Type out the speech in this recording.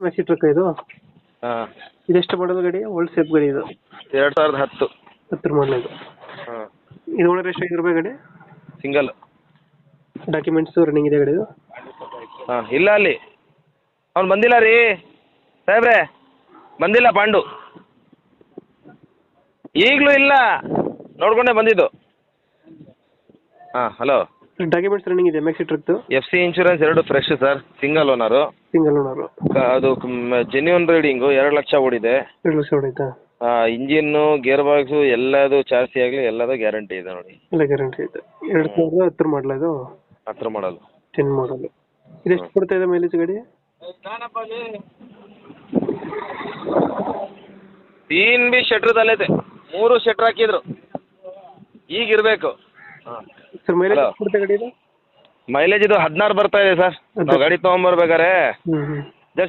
Maxi truck ಇದು ಹಾಂ ಇದೆಷ್ಟು ಮಾಡಲ್ ಗಾಡಿ ಓಲ್ಡ್ ಸೇಫ್ ಗಾಡಿ ಇದು 2010. 10 ಮಾಡಲ್ ಇದು ಹಾಂ ಇದು ಓನರ್ ಎಷ್ಟು ಆಗಿರ್ಬೇಕು ಗಾಡಿ ಸಿಂಗಲ್. ಡಾಕ್ಯುಮೆಂಟ್ಸ್ ರನ್ನಿಂಗ್ ಇದೆ ಗಾಡಿ ಇದು ಹಾಂ ಇಲ್ಲ ಅಲ್ಲಿ ಅವ್ನು ಬಂದಿಲ್ಲ ರೀ ಸಾಹೇಬ್ರೆ, ಬಂದಿಲ್ಲ ಪಾಂಡು, ಈಗಲೂ ಇಲ್ಲ, ನೋಡ್ಕೊಂಡೇ ಬಂದಿದ್ದು. ಹಾಂ ಹಲೋ, ಡಾಕ್ಯುಮೆಂಟ್ಸ್ ರನ್ನಿಂಗ್ ಇದೆ ಮ್ಯಾಕ್ಸಿ ಟ್ರಕ್ದು FC insurance 2 fresh sir, single owner. Single owner ಅದು ಜೆನ್ಯೂನ್ ರೀಡಿಂಗು 2 ಲಕ್ಷ ಓಡಿದೆ. 2 ಲಕ್ಷ ಹೊಡೈತಾ ಇಂಜಿನ್ನು ಗೇರ್ ಬಾಕ್ಸು ಎಲ್ಲದು ಚಾರ್ಸಿ ಆಗಲಿ ಎಲ್ಲದು ಗ್ಯಾರಂಟಿ ಇದೆ ನೋಡಿ. ಎಲ್ಲ ಗ್ಯಾರಂಟಿ ಐತೆ 2010 ಮಾಡಲ ಇದು 10 ಮಾಡಲು 10 ಮಾಡಲ್ ಇದೆಷ್ಟು ಕೊಡ್ತಾ ಇದೆ ಮೈಲೇಜ್ ಗಾಡಿ 3 ಬಿ ಶೆಟ್ರ್ ತಲೆತೆ 3 ಶೆಟ್ರ್ ಹಾಕಿದ್ರು ಈಗ ಇರಬೇಕು. ಸರ್ ಮೈಲೇಜ್ ಎಷ್ಟು ಕೊಡ್ತಾ ಗಾಡಿ ಇದು ಮೈಲೇಜ್ ಇದು 16 ಬರ್ತಾ ಇದೆ ಸರ್. ನಾವು ಗಾಡಿ ತೊಗೊಂಬರ್ಬೇಕಾರೆ ಹ್ಞೂ